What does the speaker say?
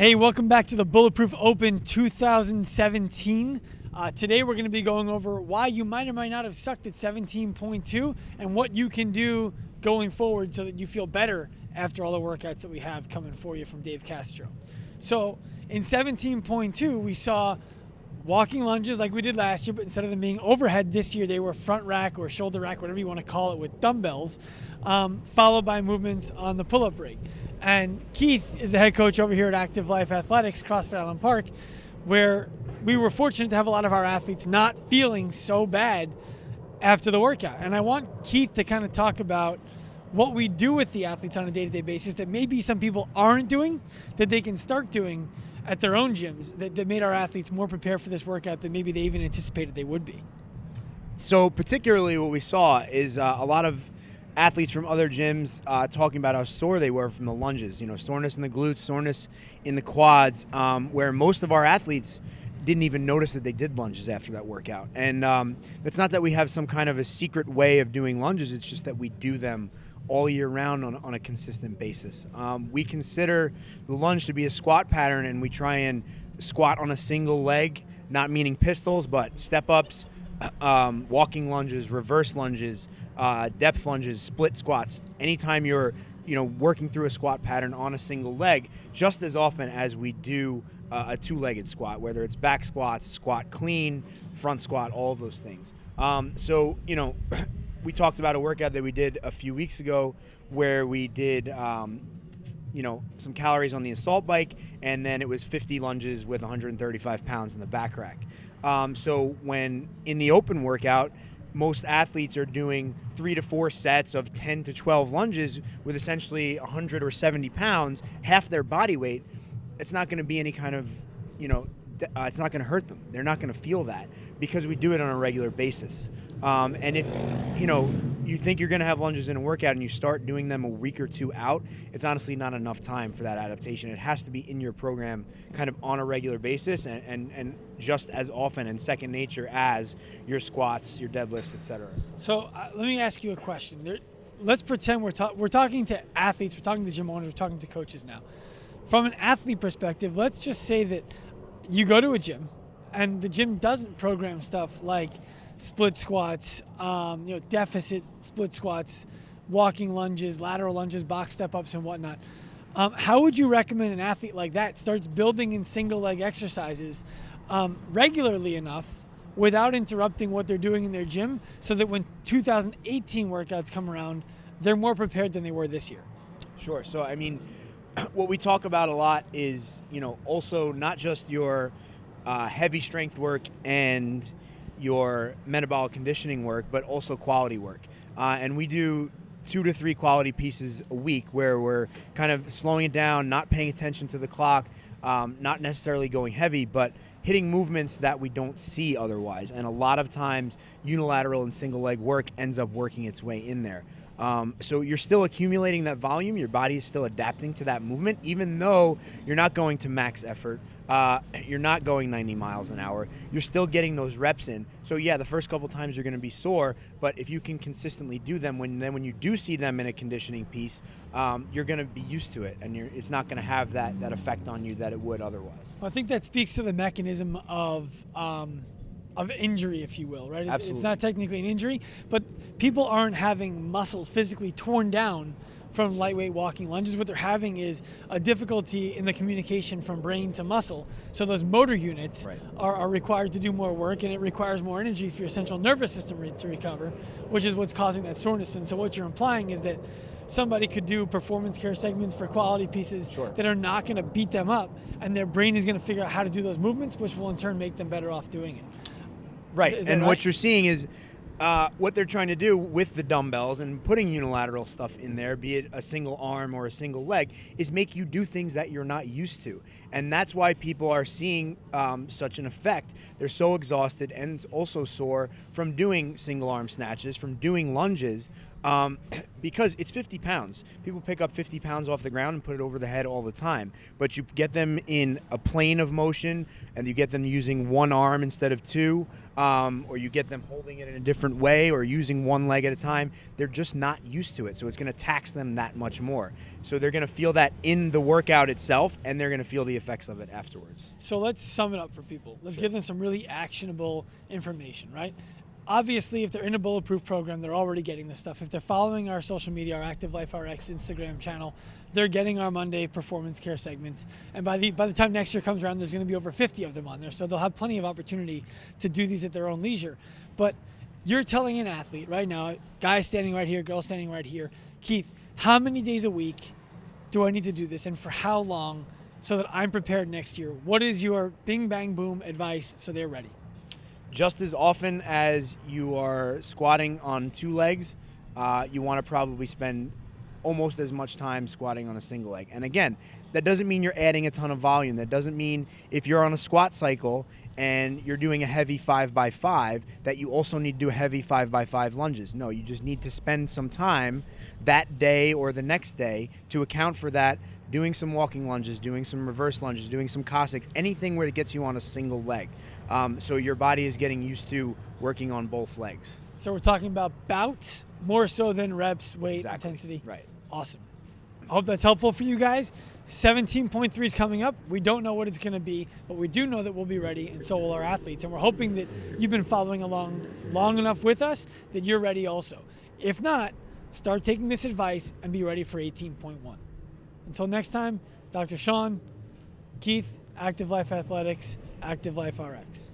Hey, welcome back to the Bulletproof Open 2017. Today we're going to be going over why you might or might not have sucked at 17.2 and what you can do going forward so that you feel better after all the workouts that we have coming for you from Dave Castro. So in 17.2, we saw walking lunges like we did last year, but instead of them being overhead this year, they were front rack or shoulder rack, whatever you want to call it, with dumbbells, followed by movements on the pull-up rig. And Keith is the head coach over here at Active Life Athletics, CrossFit Island Park, where we were fortunate to have a lot of our athletes not feeling so bad after the workout. And I want Keith to kind of talk about what we do with the athletes on a day-to-day basis that maybe some people aren't doing, that they can start doing at their own gyms, that made our athletes more prepared for this workout than maybe they even anticipated they would be. So particularly what we saw is a lot of athletes from other gyms talking about how sore they were from the lunges, soreness in the glutes, soreness in the quads, where most of our athletes didn't even notice that they did lunges after that workout. And it's not that we have some kind of a secret way of doing lunges, it's just that we do them all year round on a consistent basis. We consider the lunge to be a squat pattern, and we try and squat on a single leg, not meaning pistols, but step-ups, walking lunges, reverse lunges, depth lunges, split squats. Anytime you're working through a squat pattern on a single leg, just as often as we do a two-legged squat, whether it's back squats, squat clean, front squat, all of those things. We talked about a workout that we did a few weeks ago where we did some calories on the assault bike, and then it was 50 lunges with 135 pounds in the back rack. So when in the open workout, most athletes are doing 3 to 4 sets of 10 to 12 lunges with essentially 100 or 70 pounds, half their body weight. It's not going to be any kind of, it's not going to hurt them. They're not going to feel that because we do it on a regular basis. And if, you think you're going to have lunges in a workout and you start doing them a week or two out, it's honestly not enough time for that adaptation. It has to be in your program kind of on a regular basis and just as often and second nature as your squats, your deadlifts, etc. So let me ask you a question. Let's pretend we're talking to athletes, we're talking to gym owners, we're talking to coaches now. From an athlete perspective, let's just say that you go to a gym and the gym doesn't program stuff like split squats, deficit split squats, walking lunges, lateral lunges, box step-ups, and whatnot. How would you recommend an athlete like that starts building in single leg exercises regularly enough without interrupting what they're doing in their gym so that when 2018 workouts come around, they're more prepared than they were this year? Sure. So, what we talk about a lot is, also not just your heavy strength work and your metabolic conditioning work, but also quality work. And we do 2 to 3 quality pieces a week where we're kind of slowing it down, not paying attention to the clock, not necessarily going heavy, but hitting movements that we don't see otherwise. And a lot of times unilateral and single leg work ends up working its way in there. So you're still accumulating that volume. Your body is still adapting to that movement, even though you're not going to max effort. You're not going 90 miles an hour. You're still getting those reps in. So yeah, the first couple times you're going to be sore, but if you can consistently do them, when you do see them in a conditioning piece, you're going to be used to it, and it's not going to have that effect on you that it would otherwise. Well, I think that speaks to the mechanism of injury, if you will, right? Absolutely. It's not technically an injury, but people aren't having muscles physically torn down from lightweight walking lunges. What they're having is a difficulty in the communication from brain to muscle. So those motor units are required to do more work, and it requires more energy for your central nervous system to recover, which is what's causing that soreness. And so what you're implying is that somebody could do performance care segments for quality pieces that are not going to beat them up, and their brain is going to figure out how to do those movements, which will in turn make them better off doing it. Right, Is and that what right? you're seeing is what they're trying to do with the dumbbells and putting unilateral stuff in there, be it a single arm or a single leg, is make you do things that you're not used to. And that's why people are seeing such an effect. They're so exhausted and also sore from doing single arm snatches, from doing lunges, Because it's 50 pounds. People pick up 50 pounds off the ground and put it over the head all the time. But you get them in a plane of motion, and you get them using one arm instead of two, or you get them holding it in a different way or using one leg at a time. They're just not used to it, so it's going to tax them that much more. So they're going to feel that in the workout itself, and they're going to feel the effects of it afterwards. So let's sum it up for people. Let's give them some really actionable information, right? Obviously, if they're in a Bulletproof program, they're already getting this stuff. If they're following our social media, our Active Life RX Instagram channel, they're getting our Monday performance care segments. And by the time next year comes around, there's going to be over 50 of them on there. So they'll have plenty of opportunity to do these at their own leisure. But you're telling an athlete right now, guy standing right here, girl standing right here, Keith, how many days a week do I need to do this, and for how long, so that I'm prepared next year? What is your bing, bang, boom advice so they're ready? Just as often as you are squatting on two legs, you want to probably spend almost as much time squatting on a single leg. And again, that doesn't mean you're adding a ton of volume. That doesn't mean if you're on a squat cycle and you're doing a heavy 5x5 that you also need to do heavy 5x5 lunges. No, you just need to spend some time that day or the next day to account for that, doing some walking lunges, doing some reverse lunges, doing some Cossacks, anything where it gets you on a single leg. So your body is getting used to working on both legs. So we're talking about bouts more so than reps, weight, Exactly. intensity. Right. Awesome. I hope that's helpful for you guys. 17.3 is coming up. We don't know what it's going to be, but we do know that we'll be ready, and so will our athletes. And we're hoping that you've been following along long enough with us that you're ready also. If not, start taking this advice and be ready for 18.1. Until next time, Dr. Sean, Keith, Active Life Athletics, Active Life RX.